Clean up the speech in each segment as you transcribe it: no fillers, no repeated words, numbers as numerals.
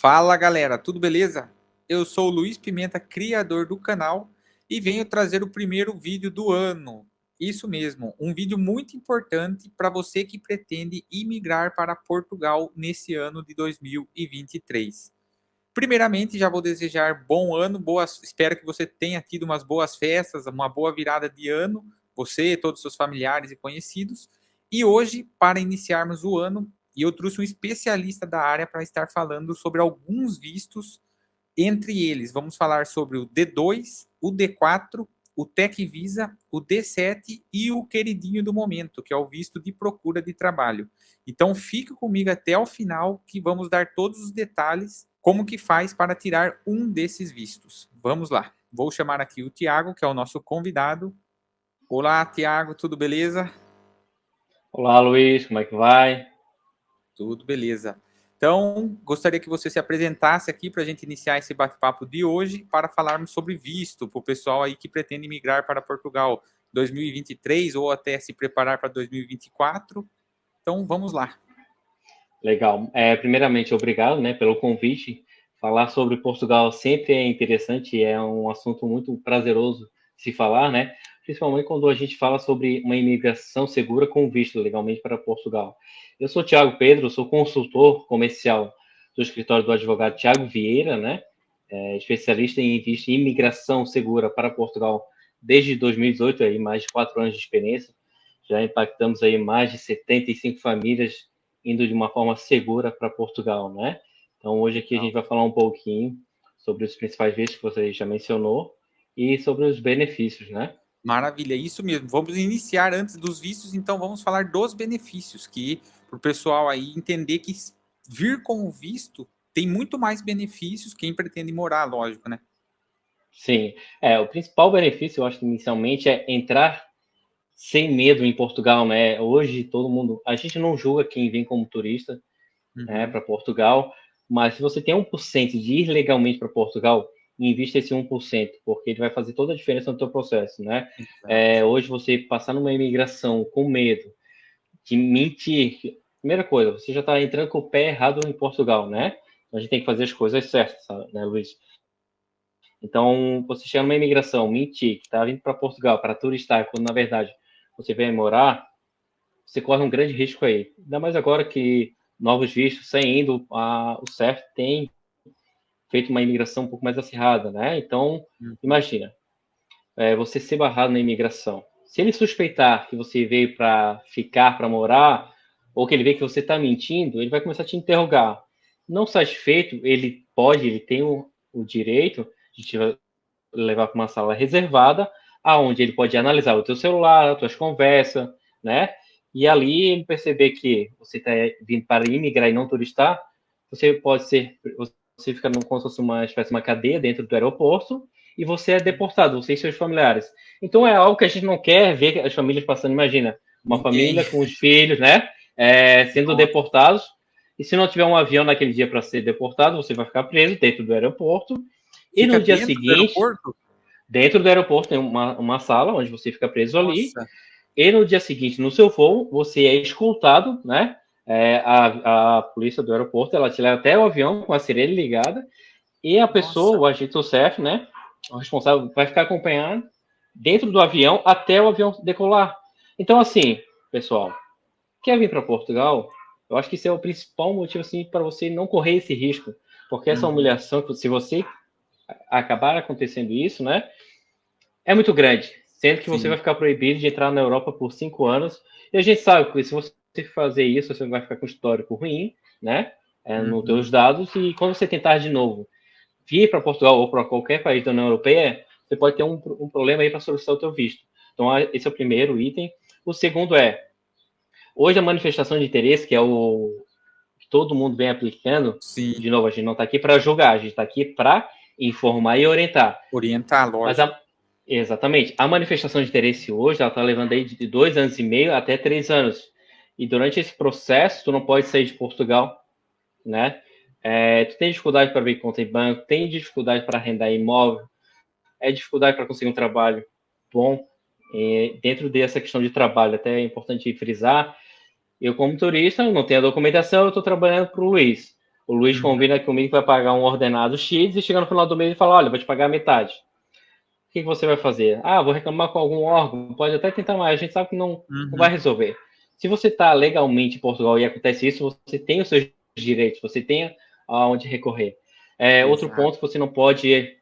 Fala galera, tudo beleza? Eu sou o Luiz Pimenta, criador do canal, e venho trazer o primeiro vídeo do ano. Isso mesmo, um vídeo muito importante para você que pretende imigrar para Portugal nesse ano de 2023. Primeiramente, já vou desejar bom ano, espero que você tenha tido umas boas festas, uma boa virada de ano, você, todos os seus familiares e conhecidos. E hoje, para iniciarmos o ano, eu trouxe um especialista da área para estar falando sobre alguns vistos. Entre eles, vamos falar sobre o D2, o D4, o Tech Visa, o D7 e o queridinho do momento, que é o visto de procura de trabalho. Então fique comigo até o final que vamos dar todos os detalhes como que faz para tirar um desses vistos. Vamos lá. Vou chamar aqui o Tiago, que é o nosso convidado. Olá, Tiago, tudo beleza? Olá, Luiz, como é que vai? Tudo beleza. Então, gostaria que você se apresentasse aqui para a gente iniciar esse bate-papo de hoje para falarmos sobre visto para o pessoal aí que pretende migrar para Portugal 2023 ou até se preparar para 2024. Então, vamos lá. Legal. Primeiramente, obrigado, né, pelo convite. Falar sobre Portugal sempre é interessante, é um assunto muito prazeroso de se falar, né? Principalmente quando a gente fala sobre uma imigração segura com visto legalmente para Portugal. Eu sou Tiago Pedro, sou consultor comercial do escritório do advogado Tiago Vieira, né? Especialista em visto e imigração segura para Portugal desde 2018, aí mais de 4 anos de experiência. Já impactamos aí mais de 75 famílias indo de uma forma segura para Portugal, né? Então, hoje aqui a gente vai falar um pouquinho sobre os principais vistos que você já mencionou e sobre os benefícios, né? Maravilha, é isso mesmo. Vamos iniciar antes dos vistos, então vamos falar dos benefícios, que para o pessoal aí entender que vir com o visto tem muito mais benefícios quem pretende morar, lógico, né? Sim, o principal benefício, eu acho que inicialmente, é entrar sem medo em Portugal, né? Hoje todo mundo, a gente não julga quem vem como turista, né, Uhum. para Portugal, mas se você tem 1% de ir legalmente para Portugal, invista esse 1%, porque ele vai fazer toda a diferença no teu processo, né? Exato. Hoje você passar numa imigração com medo de mentir, primeira coisa, você já está entrando com o pé errado em Portugal, né? A gente tem que fazer as coisas certas, né, Luiz? Então, você chega numa imigração, mentir, que está vindo para Portugal para turistar, quando na verdade você vem morar, você corre um grande risco aí. Ainda mais agora que novos vistos saindo, o CEF tem feito uma imigração um pouco mais acirrada, né? Então, Uhum. imagina, você ser barrado na imigração. Se ele suspeitar que você veio para ficar, para morar, ou que ele vê que você está mentindo, ele vai começar a te interrogar. Não satisfeito, ele tem o direito de te levar para uma sala reservada, aonde ele pode analisar o teu celular, as tuas conversas, né? E ali ele perceber que você está vindo para imigrar e não turistar, você fica como se fosse uma espécie de uma cadeia dentro do aeroporto e você é deportado, você e seus familiares. Então é algo que a gente não quer ver as famílias passando. Imagina, uma Ninguém. família com os filhos, né? Sendo Nossa. deportados. E se não tiver um avião naquele dia para ser deportado, você vai ficar preso dentro do aeroporto. E Fica no dia dentro do seguinte, aeroporto? dentro do aeroporto tem uma sala onde você fica preso ali. Nossa. E no dia seguinte, no seu voo, você é escoltado, né? A polícia do aeroporto, ela te leva até o avião com a sirene ligada. E a pessoa, Nossa. o agente do CEF, né? O responsável vai ficar acompanhando dentro do avião até o avião decolar. Então, assim, pessoal, quer vir para Portugal? Eu acho que esse é o principal motivo assim para você não correr esse risco, porque essa Uhum. humilhação, se você acabar acontecendo isso, né? É muito grande, sendo que você vai Sim. ficar proibido de entrar na Europa por 5 anos. E a gente sabe que se você fazer isso, você vai ficar com um histórico ruim, né? Nos Uhum. seus dados. E quando você tentar de novo vir para Portugal ou para qualquer país da União Europeia, você pode ter um problema aí para solicitar o teu visto. Então, esse é o primeiro item. O segundo hoje a manifestação de interesse, que é o que todo mundo vem aplicando, Sim. de novo, a gente não está aqui para julgar, a gente está aqui para informar e orientar. Orientar, Mas lógico. exatamente. A manifestação de interesse hoje, ela está levando aí de 2 anos e meio até 3 anos. E durante esse processo, tu não pode sair de Portugal, né? Tu tem dificuldade para abrir conta em banco, tem dificuldade para arrendar imóvel, dificuldade para conseguir um trabalho bom. Dentro dessa questão de trabalho, até é importante frisar, eu como turista, não tenho a documentação, eu estou trabalhando para o Luiz. O Luiz combina comigo que vai pagar um ordenado X e chega no final do mês e fala, olha, vou te pagar metade. O que você vai fazer? Ah, vou reclamar com algum órgão, pode até tentar mais, a gente sabe que não vai resolver. Se você está legalmente em Portugal e acontece isso, você tem os seus direitos, você tem aonde recorrer. Outro ponto, você não pode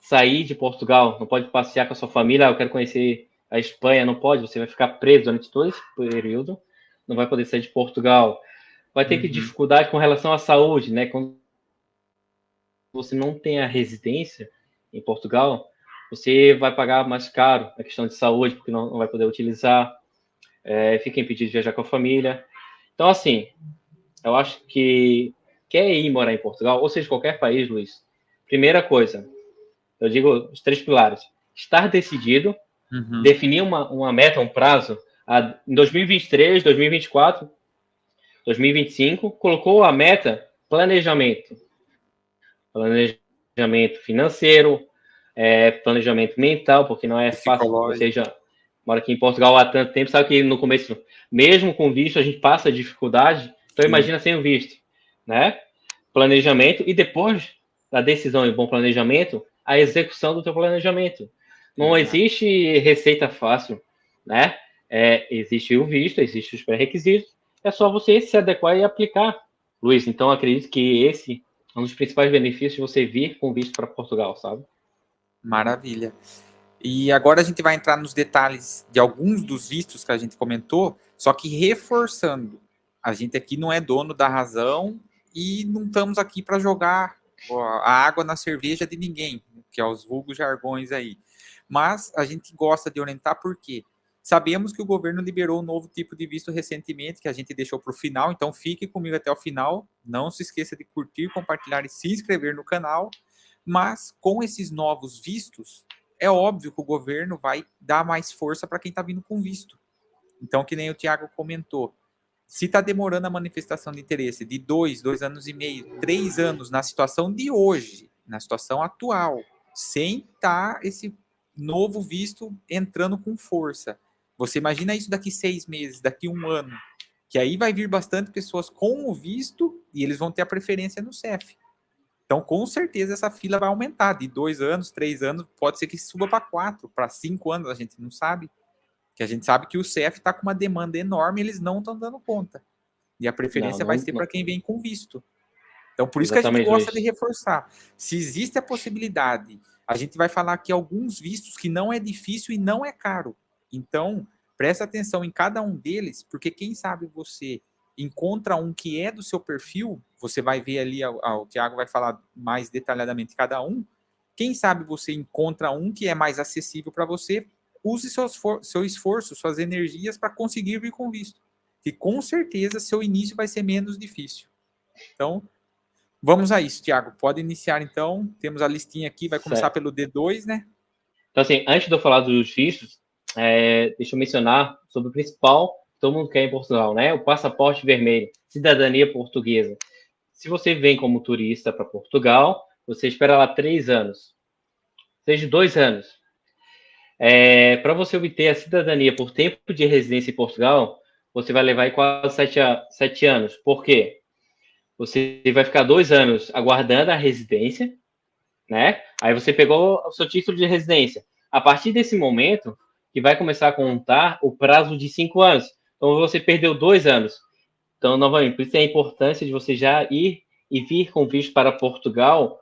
sair de Portugal, não pode passear com a sua família, eu quero conhecer a Espanha, não pode, você vai ficar preso durante todo esse período, não vai poder sair de Portugal. Vai ter dificuldade com relação à saúde, né? Quando você não tem a residência em Portugal, você vai pagar mais caro a questão de saúde, porque não vai poder utilizar, fica impedido de viajar com a família. Então, assim, eu acho que quer ir morar em Portugal, ou seja, qualquer país, Luiz, primeira coisa, eu digo os 3 pilares. Estar decidido, definir uma meta, um prazo, em 2023, 2024, 2025, colocou a meta planejamento. Planejamento financeiro, planejamento mental, porque não é fácil. Você já mora aqui em Portugal há tanto tempo, sabe que no começo, mesmo com visto, a gente passa dificuldade. Então, imagina sem o visto, né? Planejamento e depois da decisão e bom planejamento, a execução do teu planejamento. Não existe receita fácil, né? Existe o visto, existe os pré-requisitos, é só você se adequar e aplicar. Luiz, então acredito que esse é um dos principais benefícios de você vir com visto para Portugal, sabe? Maravilha. E agora a gente vai entrar nos detalhes de alguns dos vistos que a gente comentou, só que reforçando, a gente aqui não é dono da razão e não estamos aqui para jogar a água na cerveja de ninguém, que é os vulgos jargões aí. Mas a gente gosta de orientar porque sabemos que o governo liberou um novo tipo de visto recentemente, que a gente deixou para o final, então fique comigo até o final. Não se esqueça de curtir, compartilhar e se inscrever no canal. Mas com esses novos vistos, é óbvio que o governo vai dar mais força para quem está vindo com visto. Então, que nem o Tiago comentou, se está demorando a manifestação de interesse de 2 anos e meio, 3 anos na situação de hoje, na situação atual, sem estar esse novo visto entrando com força. Você imagina isso daqui 6 meses, daqui 1 ano, que aí vai vir bastante pessoas com o visto e eles vão ter a preferência no CEF. Então, com certeza, essa fila vai aumentar de 2 anos, 3 anos, pode ser que suba para 4, para 5 anos, a gente não sabe. Que a gente sabe que o CEF está com uma demanda enorme e eles não estão dando conta. E a preferência vai ser para quem vem com visto. Então, por isso que a gente gosta de reforçar. Se existe a possibilidade, a gente vai falar aqui alguns vistos que não é difícil e não é caro. Então, presta atenção em cada um deles, porque quem sabe você encontra um que é do seu perfil, você vai ver ali, o Thiago vai falar mais detalhadamente cada um, quem sabe você encontra um que é mais acessível para você, use seu esforço, suas energias para conseguir vir com visto. E com certeza seu início vai ser menos difícil. Então, vamos a isso, Thiago. Pode iniciar então. Temos a listinha aqui, vai começar pelo D2, né? Então, assim, antes de eu falar dos vistos, deixa eu mencionar sobre o principal que todo mundo quer em Portugal, né? O passaporte vermelho, cidadania portuguesa. Se você vem como turista para Portugal, você espera lá 3 anos, seja 2 anos. Para você obter a cidadania por tempo de residência em Portugal, você vai levar quase 7 anos. Por quê? Você vai ficar 2 anos aguardando a residência, né? Aí você pegou o seu título de residência. A partir desse momento, que vai começar a contar o prazo de 5 anos. Então, você perdeu 2 anos. Então, novamente, por isso é a importância de você já ir e vir com visto para Portugal,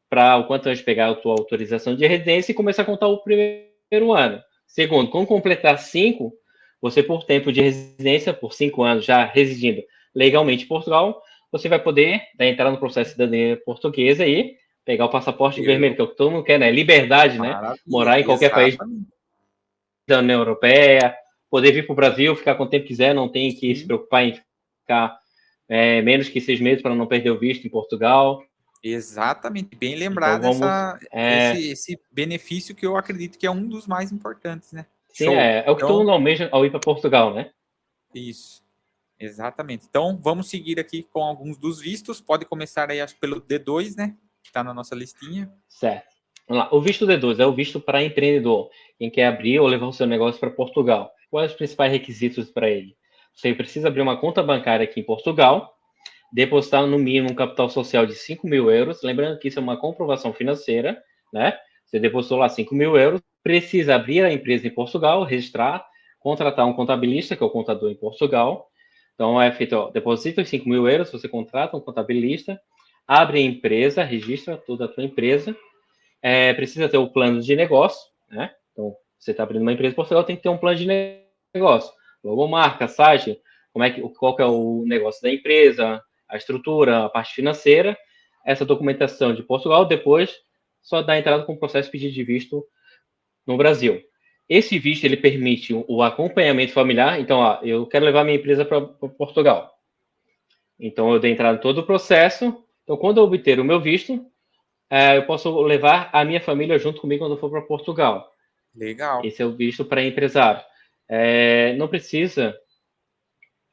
para o quanto antes pegar a tua autorização de residência e começar a contar o primeiro ano. Segundo, quando completar 5, você, por tempo de residência, por 5 anos já residindo legalmente em Portugal, você vai poder entrar no processo de cidadania portuguesa e pegar o passaporte vermelho, que é o que todo mundo quer, né? Liberdade, né? Morar em qualquer país da União Europeia, poder vir para o Brasil, ficar quanto tempo quiser, não tem que se preocupar em ficar menos que 6 meses para não perder o visto em Portugal. Exatamente, bem lembrado então, esse benefício que eu acredito que é um dos mais importantes, né? Sim, show. É o que todo mundo almeja ao ir para Portugal, né? Isso, exatamente. Então, vamos seguir aqui com alguns dos vistos. Pode começar aí, acho, pelo D2, né? Que está na nossa listinha. Certo. Vamos lá. O visto D2 é o visto para empreendedor. Quem quer abrir ou levar o seu negócio para Portugal. Quais os principais requisitos para ele? Você precisa abrir uma conta bancária aqui em Portugal. depositar no mínimo um capital social de 5 mil euros. Lembrando que isso é uma comprovação financeira, né? Você depositou lá 5 mil euros, precisa abrir a empresa em Portugal, registrar, contratar um contabilista, que é o contador em Portugal. Então, é feito, ó, deposita os 5 mil euros, você contrata um contabilista, abre a empresa, registra toda a tua empresa, precisa ter o plano de negócio, né? Então, você está abrindo uma empresa em Portugal, tem que ter um plano de negócio. Logomarca, site, qual que é o negócio da empresa, a estrutura, a parte financeira, essa documentação de Portugal, depois só dá entrada com o processo de pedido de visto no Brasil. Esse visto, ele permite o acompanhamento familiar. Então, ó, eu quero levar minha empresa para Portugal. Então, eu dei entrada em todo o processo. Então, quando eu obter o meu visto, eu posso levar a minha família junto comigo quando eu for para Portugal. Legal. Esse é o visto para empresário. Não precisa...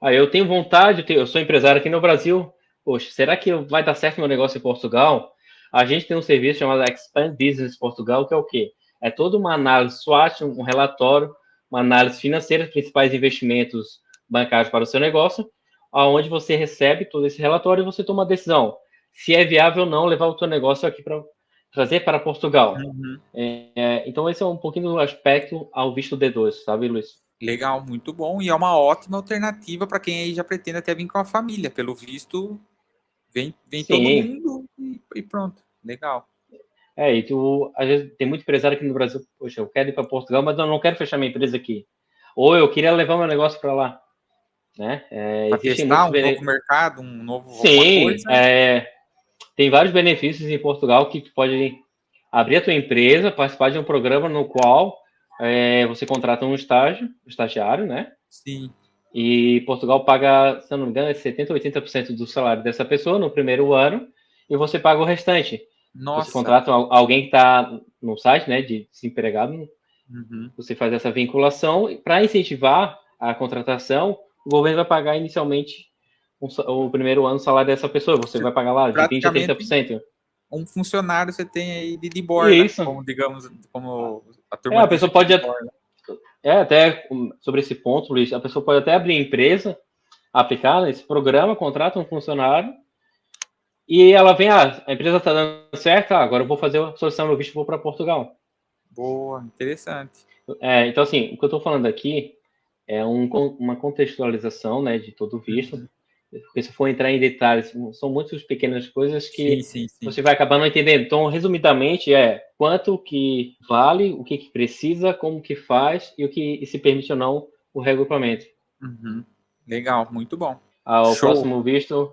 eu tenho vontade, eu sou empresário aqui no Brasil. Poxa, será que vai dar certo meu negócio em Portugal? A gente tem um serviço chamado Expand Business Portugal, que é o quê? É toda uma análise SWOT, um relatório, uma análise financeira dos principais investimentos bancários para o seu negócio, onde você recebe todo esse relatório e você toma a decisão se é viável ou não levar o seu negócio aqui para trazer para Portugal. Uhum. Então, esse é um pouquinho do aspecto ao visto D2, sabe, Luiz? Legal, muito bom. E é uma ótima alternativa para quem aí já pretende até vir com a família. Pelo visto, vem todo mundo e pronto. Legal. E às vezes, tem muito empresário aqui no Brasil, poxa, eu quero ir para Portugal, mas eu não quero fechar minha empresa aqui. Ou eu queria levar meu negócio para lá, né? Para testar um novo mercado, um novo Sim, coisa. Tem vários benefícios em Portugal que tu pode abrir a tua empresa, participar de um programa no qual você contrata um estagiário, né? Sim. E Portugal paga, se eu não me engano, 70% ou 80% do salário dessa pessoa no primeiro ano, e você paga o restante. Nossa. Você contrata alguém que está no site, né, de desempregado, Uhum. você faz essa vinculação, para incentivar a contratação, o governo vai pagar inicialmente o primeiro ano o salário dessa pessoa, você vai pagar lá de 20% a 30%. Um funcionário você tem aí de borda, Isso. como digamos, como a turma a pessoa pode até sobre esse ponto, Luiz, a pessoa pode até abrir empresa, aplicar nesse programa, contrata um funcionário e ela vem, a empresa está dando certo, agora eu vou fazer a solicitação do visto e vou para Portugal. Boa, interessante. Então, assim, o que eu estou falando aqui é uma contextualização, né, de todo o visto, porque se for entrar em detalhes, são muitas pequenas coisas que sim. você vai acabar não entendendo. Então, resumidamente, quanto que vale, o que precisa, como que faz e o que se permite ou não o regulamento. Uhum. Legal, muito bom. O próximo visto,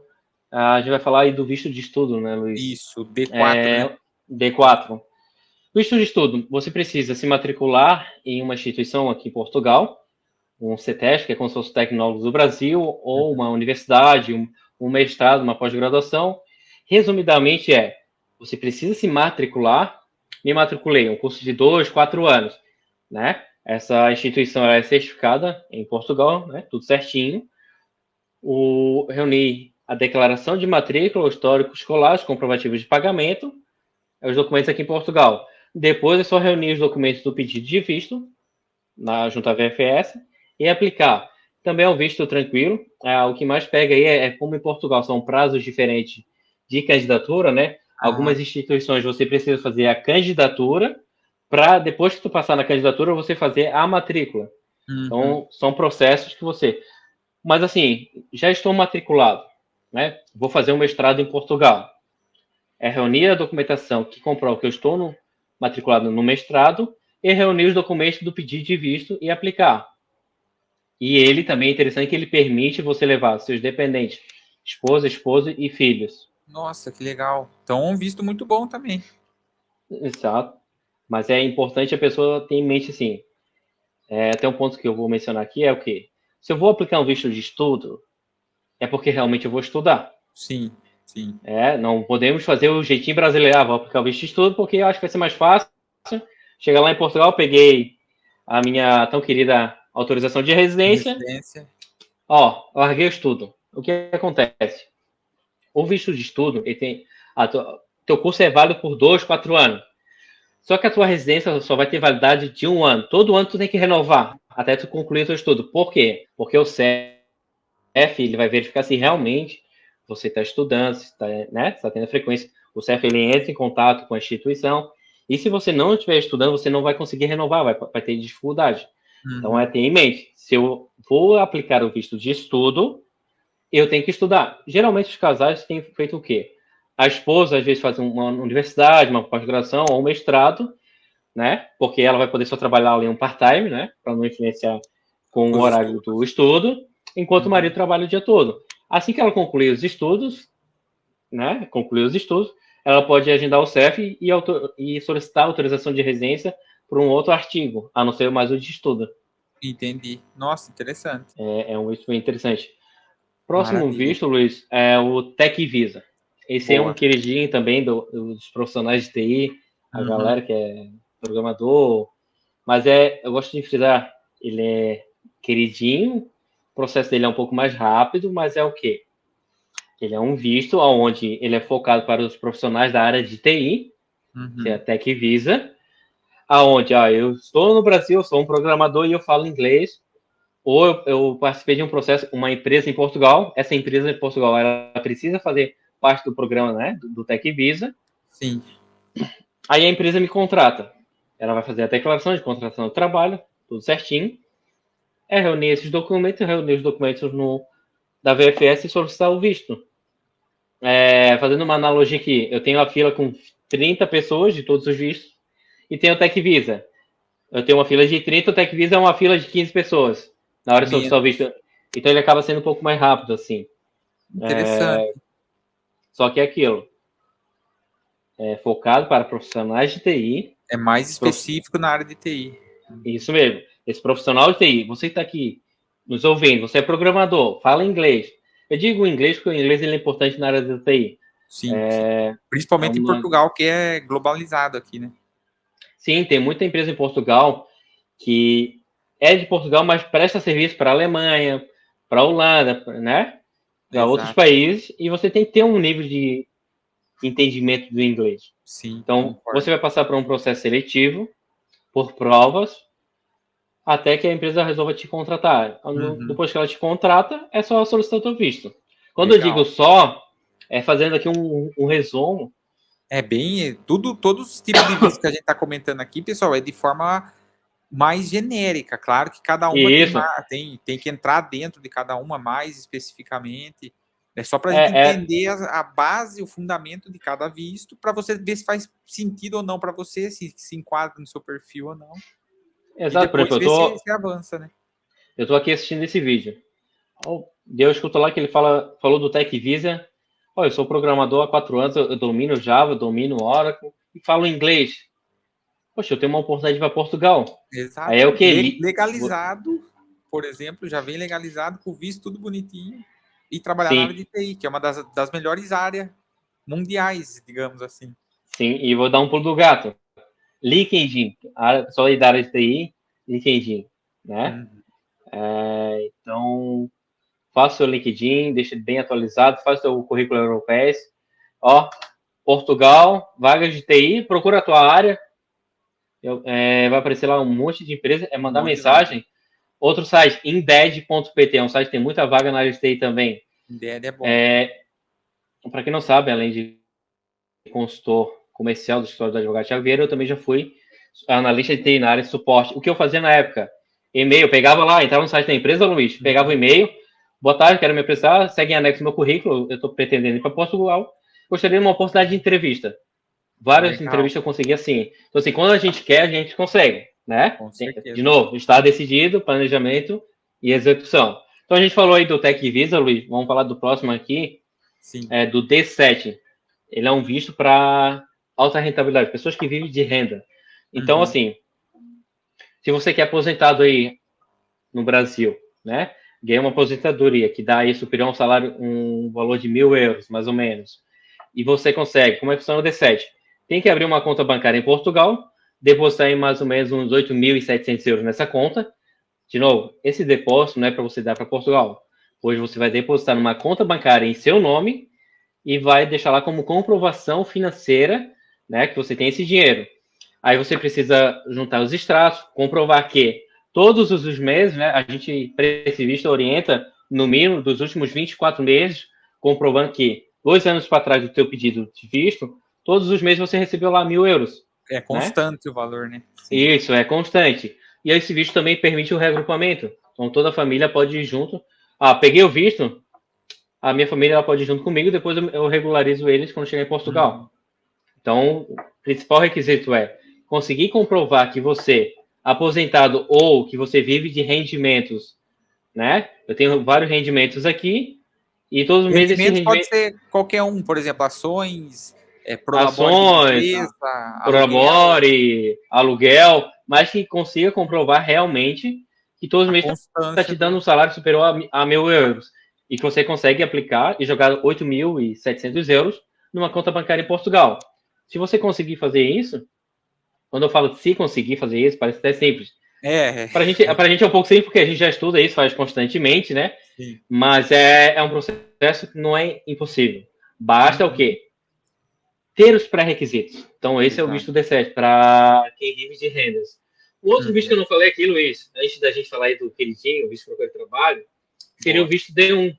a gente vai falar aí do visto de estudo, né, Luiz? Isso, D4, né? D4. Visto de estudo, você precisa se matricular em uma instituição aqui em Portugal, um CETES, que é como se fosse o Tecnólogos do Brasil, ou uma universidade, um mestrado, uma pós-graduação. Resumidamente você precisa se matricular. Me matriculei, um curso de 2, 4 anos, né? Essa instituição é certificada em Portugal, né? Tudo certinho. Reuni a declaração de matrícula, o histórico escolar, os comprovativos de pagamento, os documentos aqui em Portugal. Depois é só reunir os documentos do pedido de visto, junto à VFS, e aplicar. Também é um visto tranquilo. O que mais pega aí como em Portugal são prazos diferentes de candidatura, né? Algumas instituições você precisa fazer a candidatura para, depois que tu passar na candidatura, você fazer a matrícula. Então, são processos que você... Mas, assim, já estou matriculado, né? Vou fazer um mestrado em Portugal. Reunir a documentação que comprova que eu estou matriculado no mestrado e reunir os documentos do pedido de visto e aplicar. E ele também é interessante que ele permite você levar seus dependentes, esposa, esposo e filhos. Nossa, que legal. Então, um visto muito bom também. Exato. Mas é importante a pessoa ter em mente, assim, até um ponto que eu vou mencionar aqui é o quê? Se eu vou aplicar um visto de estudo, é porque realmente eu vou estudar. Sim. Não podemos fazer o jeitinho brasileiro, vou aplicar o visto de estudo porque eu acho que vai ser mais fácil. Chegar lá em Portugal, peguei a minha tão querida autorização de residência. Larguei o estudo. O que acontece? O visto de estudo, ele tem... teu curso é válido por 2, 4 anos. Só que a tua residência só vai ter validade de 1 ano. Todo ano tu tem que renovar até tu concluir o teu estudo. Por quê? Porque o CEF ele vai verificar se realmente você está estudando, se está, né, tá tendo a frequência, o CEF ele entra em contato com a instituição, e se você não estiver estudando, você não vai conseguir renovar, vai ter dificuldade. Então, ter em mente, se eu vou aplicar o visto de estudo, eu tenho que estudar. Geralmente, os casais têm feito o quê? A esposa, às vezes, faz uma universidade, uma pós-graduação ou um mestrado, né? Porque ela vai poder só trabalhar ali um part-time, né? Para não influenciar com o horário do estudo, enquanto o marido trabalha o dia todo. Assim que ela concluir os estudos, né? Concluir os estudos, ela pode agendar o CEF e solicitar autorização de residência por um outro artigo, a não ser mais o de estudo. Entendi. Nossa, interessante. É um visto bem interessante. Próximo Maravilha. visto, Luiz, é o Tech Visa. Esse é um Boa. queridinho também dos profissionais de TI, a galera que é programador, mas eu gosto de frisar, ele é queridinho, o processo dele é um pouco mais rápido, mas é o quê? Ele é um visto onde ele é focado para os profissionais da área de TI, que é a Tech Visa, aonde eu estou no Brasil, sou um programador e eu falo inglês, ou eu participei de um processo, uma empresa em Portugal, essa empresa em Portugal, ela precisa fazer parte do programa, né, do Tech Visa. Sim. Aí a empresa me contrata. Ela vai fazer a declaração de contratação do trabalho, tudo certinho. Reunir esses documentos, reunir os documentos da VFS e solicitar o visto. Fazendo uma analogia aqui, eu tenho a fila com 30 pessoas de todos os vistos e tenho o Tech Visa. Eu tenho uma fila de 30, o Tech Visa é uma fila de 15 pessoas na hora de solicitar o visto. Então ele acaba sendo um pouco mais rápido, assim. Interessante. Só que é aquilo. É focado para profissionais de TI. É mais específico na área de TI. Isso mesmo. Esse profissional de TI, você está aqui nos ouvindo, você é programador, fala inglês. Eu digo inglês porque o inglês ele é importante na área de TI. Sim, sim. Principalmente em Portugal, que é globalizado aqui, né? Sim, tem muita empresa em Portugal que é de Portugal, mas presta serviço para a Alemanha, para a Holanda, né? Para outros países, e você tem que ter um nível de entendimento do inglês. Sim. Então, você vai passar por um processo seletivo, por provas, até que a empresa resolva te contratar. Depois que ela te contrata, é só solicitar o teu visto. Quando eu digo só, fazendo aqui um resumo. Todos os tipos de visto que a gente está comentando aqui, pessoal, é de forma mais genérica. Claro que cada uma tem que entrar dentro de cada uma mais especificamente. É só para a gente entender a base, o fundamento de cada visto, para você ver se faz sentido ou não para você, se enquadra no seu perfil ou não. Exato, por exemplo, se avança, né? Eu estou aqui assistindo esse vídeo. Eu escuto lá que ele falou do Tech Visa. Eu sou programador há 4 anos, eu domino Java, domino Oracle e falo inglês. Poxa, eu tenho uma oportunidade para Portugal. Exato. Aí é o que? Legalizado, por exemplo, já vem legalizado com visto tudo bonitinho e trabalhar na área de TI, que é uma das melhores áreas mundiais, digamos assim. Sim, e vou dar um pulo do gato. LinkedIn, só da área de TI, LinkedIn, né? Então, faça o seu LinkedIn, deixe bem atualizado, faça o seu currículo europeu. Portugal, vagas de TI, procura a tua área. Vai aparecer lá um monte de empresa, mandar mensagem. Outro site, inded.pt, é um site que tem muita vaga na área de TI também. Inded é bom. Para quem não sabe, além de consultor comercial do escritório do advogado Thiago Vieira, eu também já fui analista de TI na área de suporte. O que eu fazia na época? E-mail, pegava lá, entrava no site da empresa, Luiz, pegava o e-mail, boa tarde, quero me apresentar, segue em anexo meu currículo, eu estou pretendendo ir para Portugal, gostaria de uma oportunidade de entrevista. Várias entrevistas eu consegui assim. Então, assim, quando a gente quer, a gente consegue, né? De novo, está decidido, planejamento e execução. Então, a gente falou aí do Tech Visa, Luiz, vamos falar do próximo aqui. Sim. Do D7. Ele é um visto para alta rentabilidade, pessoas que vivem de renda. Então, assim, se você quer aposentado aí no Brasil, né? Ganha uma aposentadoria que dá aí superior a um salário, um valor de 1.000 euros, mais ou menos. E você consegue, como é que funciona o D7? Tem que abrir uma conta bancária em Portugal, depositar em mais ou menos uns 8.700 euros nessa conta. De novo, esse depósito não é para você dar para Portugal. Hoje você vai depositar numa conta bancária em seu nome e vai deixar lá como comprovação financeira, né, que você tem esse dinheiro. Aí você precisa juntar os extratos, comprovar que todos os meses, né, a gente, para esse visto, orienta, no mínimo, dos últimos 24 meses, comprovando que 2 anos para trás do teu pedido de visto, todos os meses você recebeu lá 1.000 euros. É constante, né, o valor, né? Sim. Isso, é constante. E esse visto também permite o reagrupamento. Então, toda a família pode ir junto. Peguei o visto, a minha família ela pode ir junto comigo, depois eu regularizo eles quando chegar em Portugal. Então, o principal requisito é conseguir comprovar que você, aposentado ou que você vive de rendimentos, né? Eu tenho vários rendimentos aqui, e todos os meses esse rendimento... pode ser qualquer um, por exemplo, ações, ações, prolabore, aluguel, mas que consiga comprovar realmente que todos os meses está te dando um salário superior a 1.000 euros e que você consegue aplicar e jogar 8.700 euros numa conta bancária em Portugal. Se você conseguir fazer isso, quando eu falo se conseguir fazer isso, parece até simples. Para a gente é um pouco simples, porque a gente já estuda isso, faz constantemente, né? Sim. Mas é um processo que não é impossível. Basta o quê? Ter os pré-requisitos. Então, esse é o visto D7 para quem vive de rendas. O outro visto que eu não falei aqui, Luiz, antes da gente falar aí do queridinho, o visto para procura de trabalho, seria o visto D1.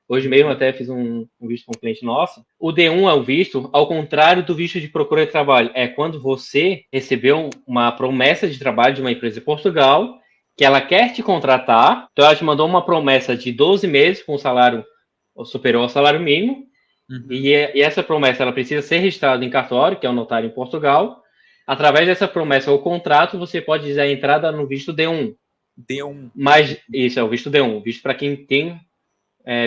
Hoje mesmo até fiz um visto com um cliente nosso. O D1 é o visto, ao contrário do visto de procura de trabalho. É quando você recebeu uma promessa de trabalho de uma empresa de Portugal, que ela quer te contratar, então ela te mandou uma promessa de 12 meses com salário superior ao salário mínimo, e essa promessa ela precisa ser registrada em cartório, que é o notário em Portugal. Através dessa promessa ou contrato, você pode dizer a entrada no visto D1. D1. Mas isso é o visto D1, visto para quem tem,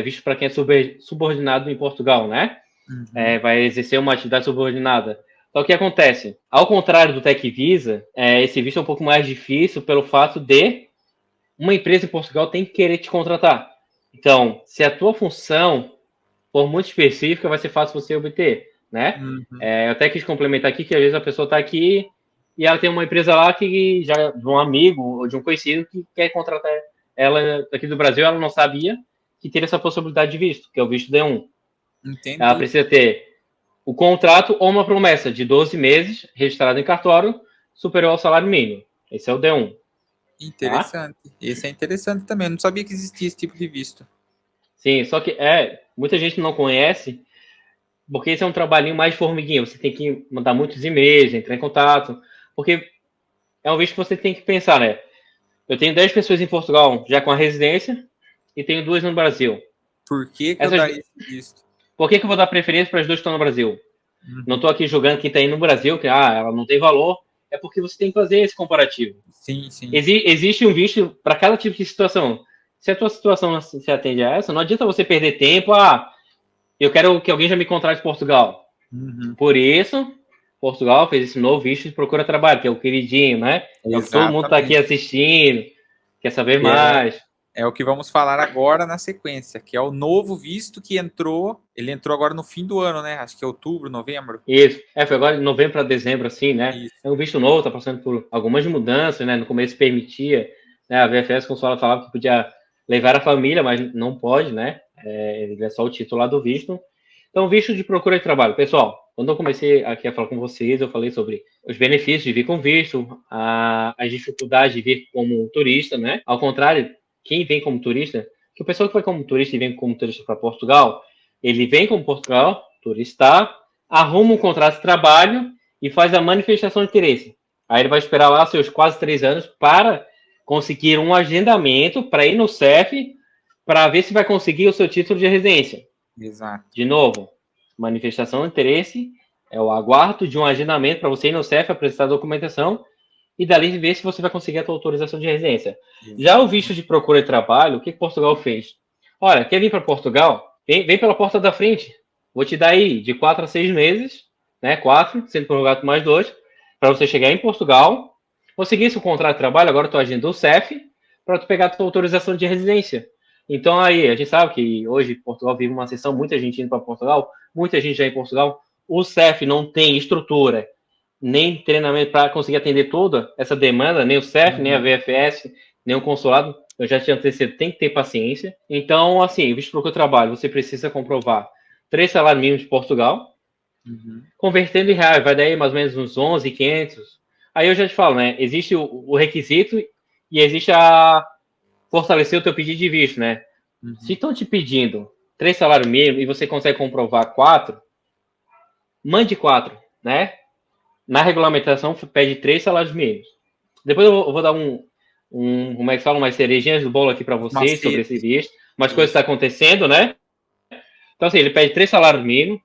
visto para quem é subordinado em Portugal, né? Vai exercer uma atividade subordinada. Então, o que acontece? Ao contrário do Tech Visa, esse visto é um pouco mais difícil pelo fato de uma empresa em Portugal tem que querer te contratar. Então, se a tua função for muito específica, vai ser fácil você obter, né? Eu até quis complementar aqui que às vezes a pessoa está aqui e ela tem uma empresa lá que já de um amigo ou de um conhecido que quer contratar ela daqui do Brasil, ela não sabia que teria essa possibilidade de visto, que é o visto D1. Entendi. Ela precisa ter o contrato ou uma promessa de 12 meses registrado em cartório superior ao salário mínimo. Esse é o D1. Interessante. Tá? Esse é interessante também. Eu não sabia que existia esse tipo de visto. Sim, só que muita gente não conhece, porque esse é um trabalhinho mais formiguinha. Você tem que mandar muitos e-mails, entrar em contato, porque é um visto que você tem que pensar, né? Eu tenho 10 pessoas em Portugal já com a residência e tenho 2 no Brasil. Por que eu daria esse visto? Por que eu vou dar preferência para as 2 que estão no Brasil? Não estou aqui julgando quem está aí no Brasil, que ela não tem valor. É porque você tem que fazer esse comparativo. Sim, sim. Existe um visto para cada tipo de situação. Se a tua situação não se atende a essa, não adianta você perder tempo. Eu quero que alguém já me contrate em Portugal. Por isso, Portugal fez esse novo visto de procura trabalho, que é o queridinho, né? É o que todo mundo está aqui assistindo, quer saber mais. É o que vamos falar agora na sequência, que é o novo visto que entrou. Ele entrou agora no fim do ano, né? Acho que é outubro, novembro. Isso. Foi agora de novembro para dezembro, assim, né? Isso. É um visto novo, tá passando por algumas mudanças, né? No começo permitia, né? A VFS Consular falava que podia levar a família, mas não pode, né? Ele é só o titular do visto. Então, visto de procura de trabalho. Pessoal, quando eu comecei aqui a falar com vocês, eu falei sobre os benefícios de vir com visto, as dificuldades de vir como turista, né? Ao contrário, quem vem como turista, que o pessoal que vai como turista e vem como turista para Portugal, ele vem como Portugal, turista, arruma um contrato de trabalho e faz a manifestação de interesse. Aí ele vai esperar lá seus quase 3 anos para conseguir um agendamento para ir no CEF para ver se vai conseguir o seu título de residência. Exato. De novo, manifestação de interesse é o aguardo de um agendamento para você ir no CEF, apresentar a documentação e dali ver se você vai conseguir a tua autorização de residência. Já o visto de procura de trabalho, o que Portugal fez? Olha, quer vir para Portugal? Vem pela porta da frente. Vou te dar aí de 4 a 6 meses, né? 4, sendo prorrogado por mais 2, para você chegar em Portugal, conseguir seu contrato de trabalho, agora tu agenda o CEF, para tu pegar a tua autorização de residência. Então aí, a gente sabe que hoje Portugal vive uma sessão, muita gente indo para Portugal, muita gente já em Portugal. O CEF não tem estrutura, nem treinamento para conseguir atender toda essa demanda, nem o CEF, nem a VFS, nem o consulado. Eu já te antecipo, tem que ter paciência. Então, assim, visto para o que eu trabalho, você precisa comprovar 3 salários mínimos de Portugal, convertendo em reais, vai dar mais ou menos uns 11.500. Aí eu já te falo, né? Existe o requisito e existe fortalecer o teu pedido de visto, né? Se estão te pedindo 3 salários mínimos e você consegue comprovar 4, mande 4, né? Na regulamentação pede 3 salários mínimos. Depois eu vou dar como é que fala, umas cerejinhas do bolo aqui para vocês sobre esse visto, umas coisas que estão acontecendo, né? Então, assim, ele pede 3 salários mínimos,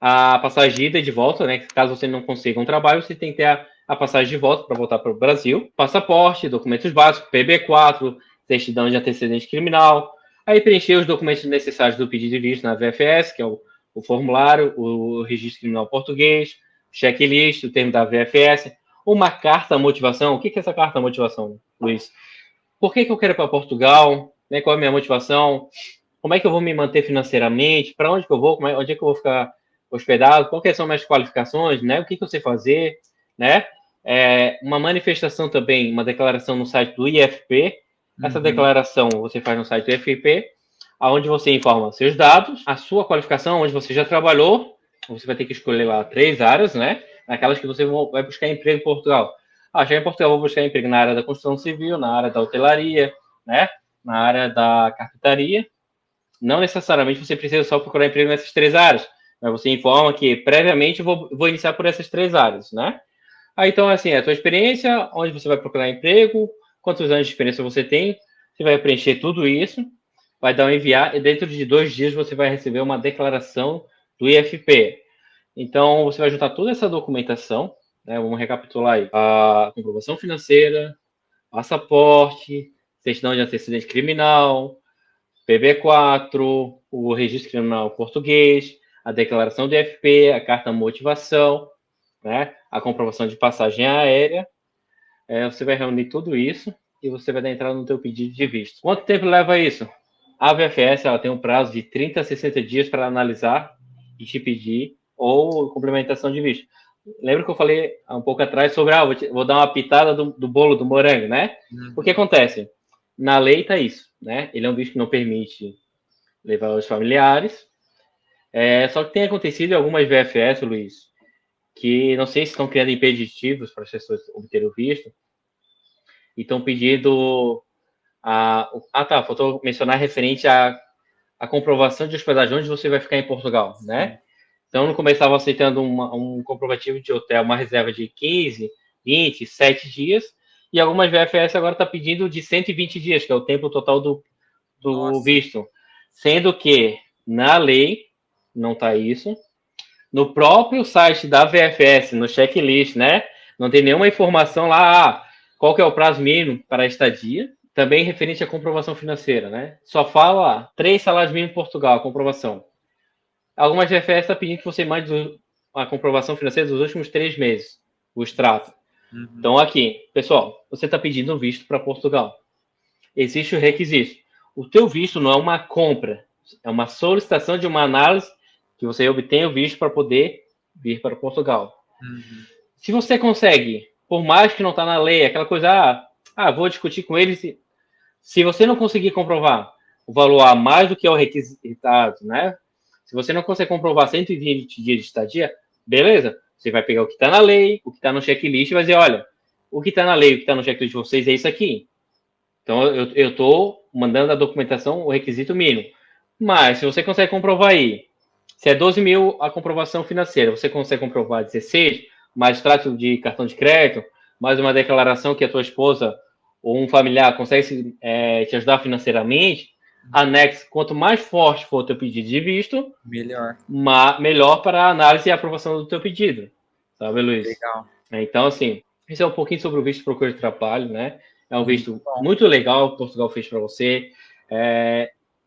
a passagem de ida e de volta, né? Caso você não consiga um trabalho, você tem que ter a passagem de volta para voltar para o Brasil, passaporte, documentos básicos, PB4, certidão de antecedente criminal, aí preencher os documentos necessários do pedido de visto na VFS, que é o formulário, o registro criminal português, checklist, o termo da VFS, uma carta motivação. O que é essa carta motivação, Luiz? Por que eu quero ir para Portugal? Né? Qual é a minha motivação? Como é que eu vou me manter financeiramente? Para onde que eu vou? Onde é que eu vou ficar hospedado? Quais são minhas qualificações? Né? O que eu sei fazer? Né? Uma manifestação também, uma declaração no site do IFP. Essa declaração você faz no site do IFP, onde você informa seus dados, a sua qualificação, onde você já trabalhou. Você vai ter que escolher lá 3 áreas, né? Aquelas que você vai buscar emprego em Portugal. Já em Portugal eu vou buscar emprego na área da construção civil, na área da hotelaria, né? Na área da carpintaria. Não necessariamente você precisa só procurar emprego nessas 3 áreas, mas você informa que previamente eu vou iniciar por essas 3 áreas, né? Aí, então, assim, a tua experiência, onde você vai procurar emprego, quantos anos de experiência você tem, você vai preencher tudo isso, vai dar um enviar, e dentro de 2 dias você vai receber uma declaração do IFP. Então, você vai juntar toda essa documentação, né? Vamos recapitular aí. A comprovação financeira, passaporte, certidão de antecedente criminal, PB4, o registro criminal português, a declaração do IFP, a carta motivação, né? A comprovação de passagem aérea. Você vai reunir tudo isso e você vai dar entrada no teu pedido de visto. Quanto tempo leva isso? A VFS ela tem um prazo de 30 a 60 dias para analisar e te pedir ou complementação de visto. Lembra que eu falei um pouco atrás sobre, vou dar uma pitada do bolo do morango, né? O que acontece? Na lei está isso, né? Ele é um visto que não permite levar os familiares. Só que tem acontecido em algumas VFS, Luiz, que não sei se estão criando impeditivos para as pessoas obterem o visto e estão pedindo faltou mencionar referente à comprovação de hospedagem onde você vai ficar em Portugal, né? Então, no começo estava aceitando um comprovativo de hotel, uma reserva de 15, 20, 7 dias, e algumas VFS agora está pedindo de 120 dias, que é o tempo total do visto. Sendo que, na lei, não está isso. No próprio site da VFS, no checklist, né? Não tem nenhuma informação lá, qual que é o prazo mínimo para a estadia. Também referente à comprovação financeira, né? Só fala 3 salários mínimos em Portugal, a comprovação. Algumas VFS estão pedindo que você mande a comprovação financeira dos últimos 3 meses, o extrato. Então, aqui, pessoal, você está pedindo um visto para Portugal. Existe o requisito. O teu visto não é uma compra, é uma solicitação de uma análise que você obtenha o visto para poder vir para Portugal. Se você consegue, por mais que não está na lei, aquela coisa, vou discutir com eles. Se você não conseguir comprovar o valor a mais do que é o requisitado, né? Se você não consegue comprovar 120 dias de estadia, beleza. Você vai pegar o que está na lei, o que está no checklist e vai dizer, olha, o que está na lei, o que está no checklist de vocês é isso aqui. Então, eu estou mandando a documentação, o requisito mínimo. Mas, se você consegue comprovar aí, se é 12 mil a comprovação financeira, você consegue comprovar 16, mais extrato de cartão de crédito, mais uma declaração que a tua esposa ou um familiar consegue te ajudar financeiramente, anexo, quanto mais forte for o teu pedido de visto, melhor para a análise e aprovação do teu pedido. Sabe, Luiz? Legal. Então, assim, esse é um pouquinho sobre o visto de procura de trabalho, né? É um visto muito legal que Portugal fez para você.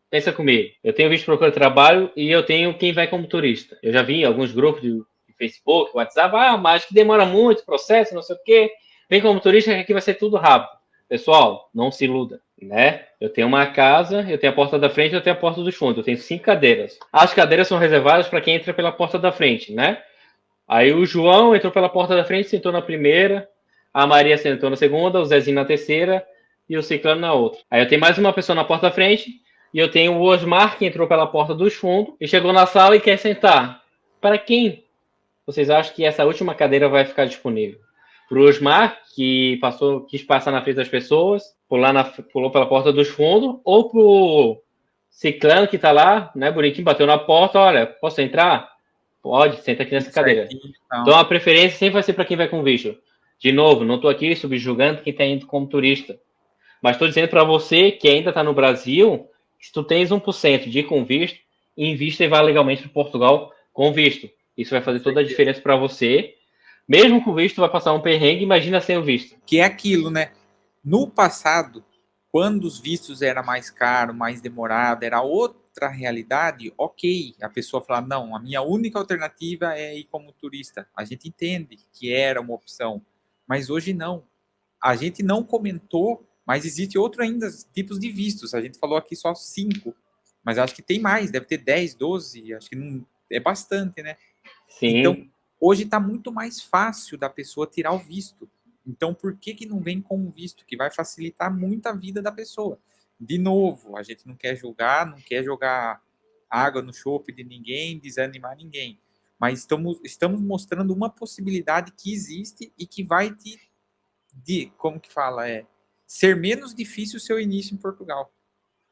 Pensa comigo, eu tenho visto de procura de trabalho e eu tenho quem vai como turista. Eu já vi alguns grupos de Facebook, WhatsApp, mas que demora muito o processo, não sei o quê. Vem como turista que aqui vai ser tudo rápido. Pessoal, não se iluda, né? Eu tenho uma casa, eu tenho a porta da frente, eu tenho a porta dos fundos. Eu tenho 5 cadeiras. As cadeiras são reservadas para quem entra pela porta da frente, né? Aí o João entrou pela porta da frente, sentou na primeira, a Maria sentou na segunda, o Zezinho na terceira e o Ciclano na outra. Aí eu tenho mais uma pessoa na porta da frente e eu tenho o Osmar, que entrou pela porta dos fundos e chegou na sala e quer sentar. Para quem vocês acham que essa última cadeira vai ficar disponível? Para o Osmar, que quis passar na frente das pessoas, pulou pela porta dos fundos, ou para o Ciclano que tá lá, né, bonitinho, bateu na porta, olha, posso entrar? Pode, senta aqui nessa cadeira. Então a preferência sempre vai ser para quem vai com visto. De novo, não estou aqui subjugando quem está indo como turista. Mas estou dizendo para você que ainda está no Brasil, se tu tens 1% de ir com visto, invista e vá legalmente para Portugal com visto. Isso vai fazer toda a diferença para você. Mesmo com visto, vai passar um perrengue, imagina sem o visto. Que é aquilo, né? No passado, quando os vistos era mais caro, mais demorado, era outra realidade, ok. A pessoa fala, não, a minha única alternativa é ir como turista. A gente entende que era uma opção, mas hoje não. A gente não comentou, mas existe outro ainda tipos de vistos. A gente falou aqui só 5, mas acho que tem mais, deve ter 10, 12, acho que não, é bastante, né? Sim. Então, hoje está muito mais fácil da pessoa tirar o visto. Então, por que não vem com o visto? Que vai facilitar muito a vida da pessoa. De novo, a gente não quer julgar, não quer jogar água no chope de ninguém, desanimar ninguém. Mas estamos mostrando uma possibilidade que existe e que vai como que fala? Ser menos difícil o seu início em Portugal.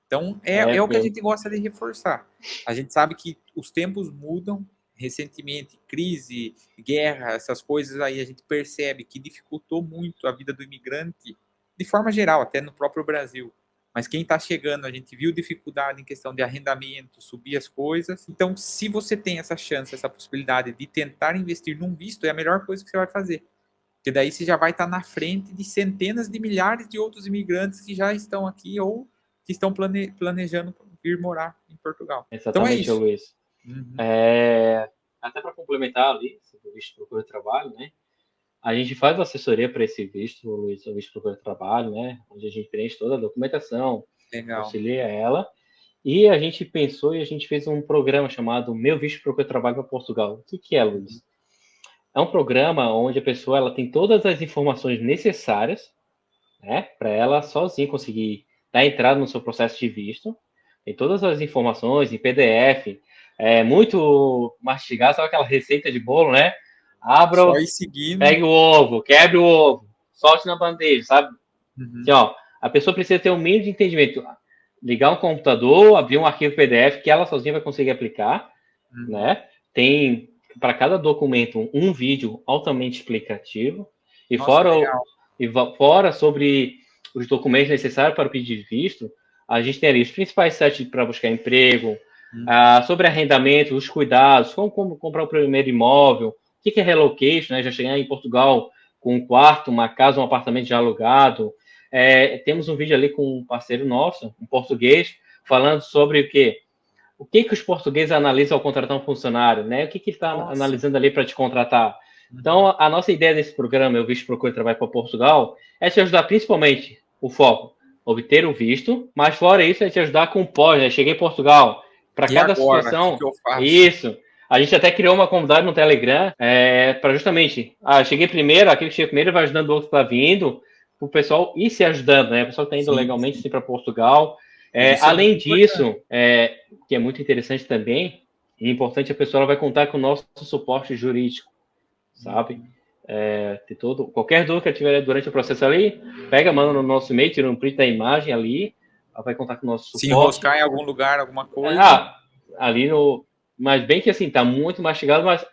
Então, é o que a gente gosta de reforçar. A gente sabe que os tempos mudam, recentemente, crise, guerra, essas coisas aí a gente percebe que dificultou muito a vida do imigrante, de forma geral, até no próprio Brasil. Mas quem está chegando, a gente viu dificuldade em questão de arrendamento, subir as coisas. Então, se você tem essa chance, essa possibilidade de tentar investir num visto, é a melhor coisa que você vai fazer. Porque daí você já vai estar na frente de centenas de milhares de outros imigrantes que já estão aqui ou que estão planejando vir morar em Portugal. Exatamente, então é isso. Luiz. Até para complementar ali, sobre o visto de procura de trabalho, né? A gente faz assessoria para esse visto, Luiz, o visto de procura de trabalho, né? Onde a gente preenche toda a documentação, auxilia ela. E a gente pensou e a gente fez um programa chamado Meu Visto de Procura de Trabalho para Portugal. O que é, Luiz? É um programa onde a pessoa ela tem todas as informações necessárias, né, para ela sozinha conseguir dar entrada no seu processo de visto. Tem todas as informações em PDF, muito mastigado, sabe aquela receita de bolo, né? Abra, só ir seguindo. Pegue o ovo, quebre o ovo, solte na bandeja, sabe? Assim, ó, a pessoa precisa ter um mínimo de entendimento. Ligar um computador, abrir um arquivo PDF que ela sozinha vai conseguir aplicar, né? Tem para cada documento um vídeo altamente explicativo e fora sobre os documentos necessários para o pedido de visto, a gente tem ali os principais sites para buscar emprego, sobre arrendamento, os cuidados, como comprar o primeiro imóvel, o que é relocation, né? Já chegar em Portugal com um quarto, uma casa, um apartamento já alugado. Temos um vídeo ali com um parceiro nosso, um português, falando sobre o quê? O que os portugueses analisam ao contratar um funcionário, né? O que ele está analisando ali para te contratar? Então, a nossa ideia desse programa, Eu Visto Procura Trabalho para Portugal, é te ajudar principalmente, o foco, obter o visto, mas fora isso, é te ajudar com o pós, né? Cheguei em Portugal, para cada agora, situação, que eu faço? Isso. A gente até criou uma comunidade no Telegram para justamente, cheguei primeiro, aquele que chega primeiro vai ajudando o outro que está vindo, o pessoal ir se ajudando, né? O pessoal que está indo legalmente para Portugal. Além disso, que é muito interessante também, e importante, a pessoa vai contar com o nosso suporte jurídico, sabe? Qualquer dúvida que tiver durante o processo ali, pega, manda no nosso e-mail, tira um print da imagem ali, ela vai contar com o nosso suporte. Se enroscar em algum lugar, alguma coisa. Ali no... Mas bem que assim, tá muito mastigado, mas...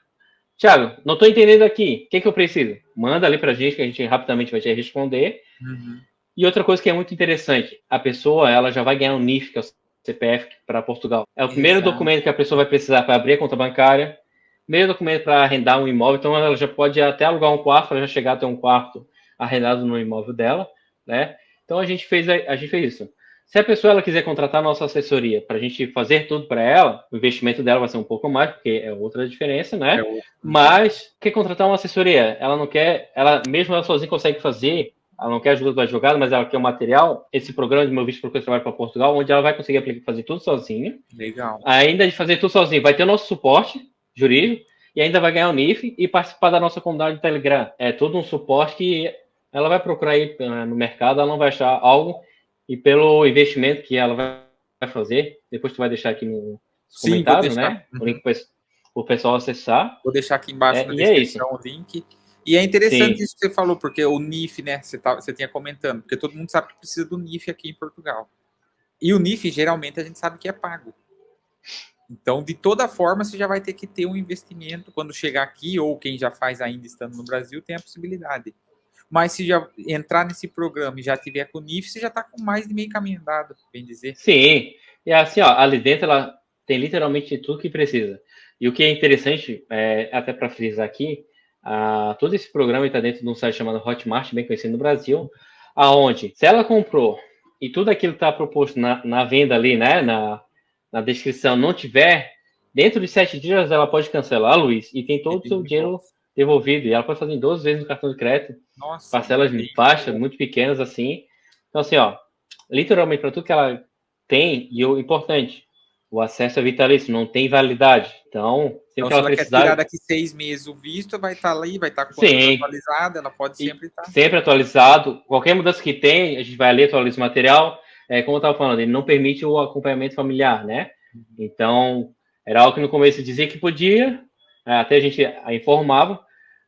Thiago, não tô entendendo aqui. O que eu preciso? Manda ali pra gente, que a gente rapidamente vai te responder. E outra coisa que é muito interessante, a pessoa ela já vai ganhar um NIF, que é o CPF, para Portugal. É o primeiro documento que a pessoa vai precisar para abrir a conta bancária, primeiro documento para arrendar um imóvel, então ela já pode até alugar um quarto, ela já chegar a ter um quarto arrendado no imóvel dela, né? Então a gente fez isso. Se a pessoa ela quiser contratar a nossa assessoria para a gente fazer tudo para ela, o investimento dela vai ser um pouco mais, porque é outra diferença, né? Mas quer contratar uma assessoria, ela não quer, mesmo ela sozinha consegue fazer. Ela não quer ajuda do advogado, mas ela quer o material. Esse programa de Meu Visto Procura Trabalho para Portugal, onde ela vai conseguir fazer tudo sozinha. Legal. Ainda de fazer tudo sozinha, vai ter o nosso suporte jurídico e ainda vai ganhar o NIF e participar da nossa comunidade de Telegram. É todo um suporte que ela vai procurar aí no mercado, ela não vai achar algo e pelo investimento que ela vai fazer, depois tu vai deixar aqui nos comentários, né? O link para o pessoal acessar. Vou deixar aqui embaixo na descrição o link. E é interessante isso que você falou, porque o NIF, né, você tinha comentando, porque todo mundo sabe que precisa do NIF aqui em Portugal. E o NIF, geralmente, a gente sabe que é pago. Então, de toda forma, você já vai ter que ter um investimento quando chegar aqui, ou quem já faz ainda estando no Brasil, tem a possibilidade. Mas se já entrar nesse programa e já tiver com o NIF, você já está com mais de meio caminho andado, bem dizer. Sim, e assim, ó, ali dentro ela tem literalmente tudo que precisa. E o que é interessante, até para frisar aqui, todo esse programa está dentro de um site chamado Hotmart, bem conhecido no Brasil, aonde, se ela comprou e tudo aquilo está proposto na venda ali, né, na descrição, não tiver, dentro de 7 dias ela pode cancelar, Luiz, e tem todo o seu dinheiro devolvido. E ela pode fazer em 12 vezes no cartão de crédito, Nossa, parcelas bem baixas, bom. muito pequenas assim. Então, assim, ó, literalmente para tudo que ela tem, e o importante, o acesso é vitalício, não tem validade. Então, sempre Então, que se ela ela quer tirar precisar, daqui 6 meses o visto, vai estar ali, vai estar com o conteúdo sim, atualizado, ela pode e sempre estar. sempre atualizado. Qualquer mudança que tem, a gente vai ali, atualiza o material. Como eu estava falando, ele não permite o acompanhamento familiar, né? Então, era algo que no começo dizia que podia, até a gente informava,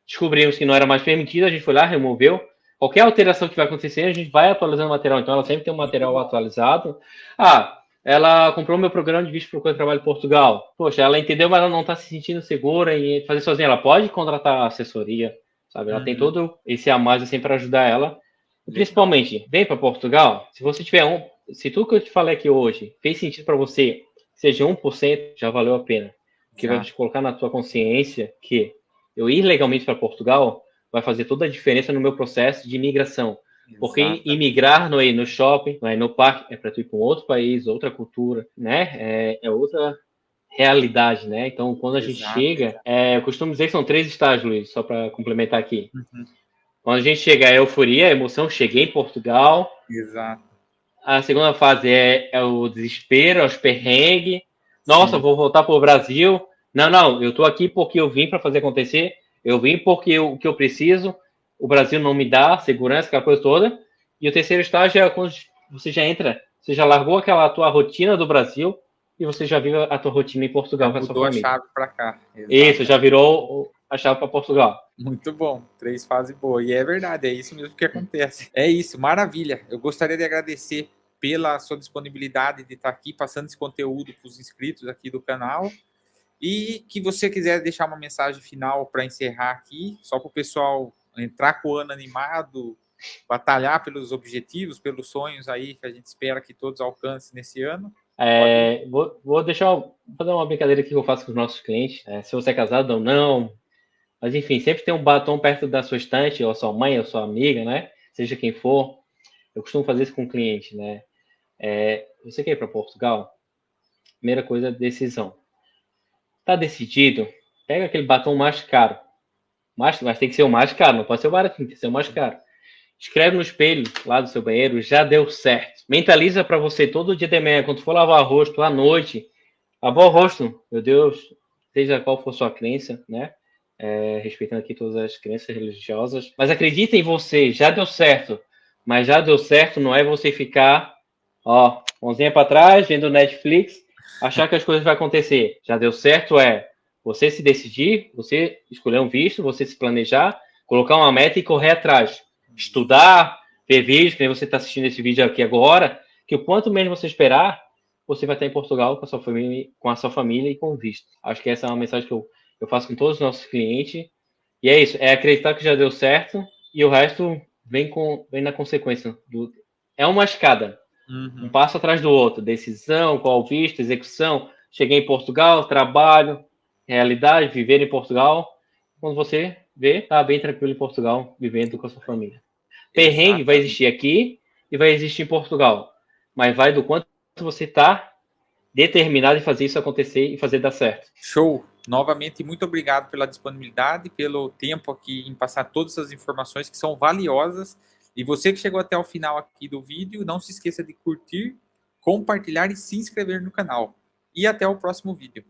descobrimos que não era mais permitido, a gente foi lá, removeu. Qualquer alteração que vai acontecer, a gente vai atualizando o material. Então, ela sempre tem um Muito material bom. atualizado. Ela comprou meu programa de visto para o trabalho em Portugal. Poxa, ela entendeu, mas ela não está se sentindo segura em fazer sozinha. Ela pode contratar assessoria, sabe? Ela tem todo esse a mais assim para ajudar ela. E Legal. principalmente, vem para Portugal. Se você tiver se tudo que eu te falei aqui hoje fez sentido para você, seja 1%, já valeu a pena. Porque vai Já. te colocar na tua consciência que eu ir legalmente para Portugal vai fazer toda a diferença no meu processo de imigração. Porque Exatamente. imigrar não é ir no shopping, não é ir no parque, é para tu ir para um outro país, outra cultura, né? É outra realidade, né? Então, quando a gente Exato, chega, exato. eu costumo dizer que são 3 estágios, Luiz, só para complementar aqui. Uhum. Quando a gente chega, é a euforia, a emoção, cheguei em Portugal. Exato. A segunda fase é o desespero, é os perrengues. Nossa, Sim. vou voltar para o Brasil. Não, não, eu estou aqui porque eu vim para fazer acontecer. Eu vim porque o que eu preciso, o Brasil não me dá segurança, aquela coisa toda. E o terceiro estágio é quando você já entra, você já largou aquela tua rotina do Brasil e você já vive a tua rotina em Já Portugal com a sua mudou a família. chave para cá. Isso, já Exatamente. virou a chave para Portugal. Muito bom. 3 fases boas. E é verdade, é isso mesmo que acontece. É isso, maravilha. Eu gostaria de agradecer pela sua disponibilidade de estar aqui passando esse conteúdo para os inscritos aqui do canal. E que você quiser deixar uma mensagem final para encerrar aqui, só para o pessoal entrar com o ano animado, batalhar pelos objetivos, pelos sonhos aí que a gente espera que todos alcancem nesse ano. Pode. Vou vou fazer uma brincadeira aqui que eu faço com os nossos clientes. Se você é casado ou não, mas enfim, sempre tem um batom perto da sua estante, ou sua mãe, ou sua amiga, né? Seja quem for. Eu costumo fazer isso com o cliente, né? Você quer ir para Portugal? Primeira coisa, decisão. Tá decidido? Pega aquele batom mais caro. Mas tem que ser o mais caro, não pode ser o baratinho, tem que ser o mais caro. Escreve no espelho lá do seu banheiro, já deu certo. Mentaliza para você todo dia de manhã, quando for lavar o rosto à noite, lavar o rosto, meu Deus, seja qual for sua crença, né? Respeitando aqui todas as crenças religiosas. Mas acredita em você, já deu certo. Mas já deu certo não é você ficar, ó, mãozinha para trás, vendo Netflix, achar que as coisas vão acontecer. Já deu certo você se decidir, você escolher um visto, você se planejar, colocar uma meta e correr atrás. Estudar, ver vídeos, que nem você está assistindo esse vídeo aqui agora, que o quanto menos você esperar, você vai estar em Portugal com a sua família e com o visto. Acho que essa é uma mensagem que eu faço com todos os nossos clientes. E é isso, é acreditar que já deu certo e o resto vem na consequência. É uma escada, um Uhum. passo atrás do outro. Decisão, qual visto, execução. Cheguei em Portugal, trabalho, realidade, viver em Portugal. Quando você vê, tá bem tranquilo em Portugal, vivendo com a sua família. Perrengue vai Exatamente. existir aqui e vai existir em Portugal. Mas vai do quanto você está determinado em fazer isso acontecer e fazer dar certo. Show! Novamente, muito obrigado pela disponibilidade, pelo tempo aqui em passar todas essas informações que são valiosas. E você que chegou até o final aqui do vídeo, não se esqueça de curtir, compartilhar e se inscrever no canal. E até o próximo vídeo.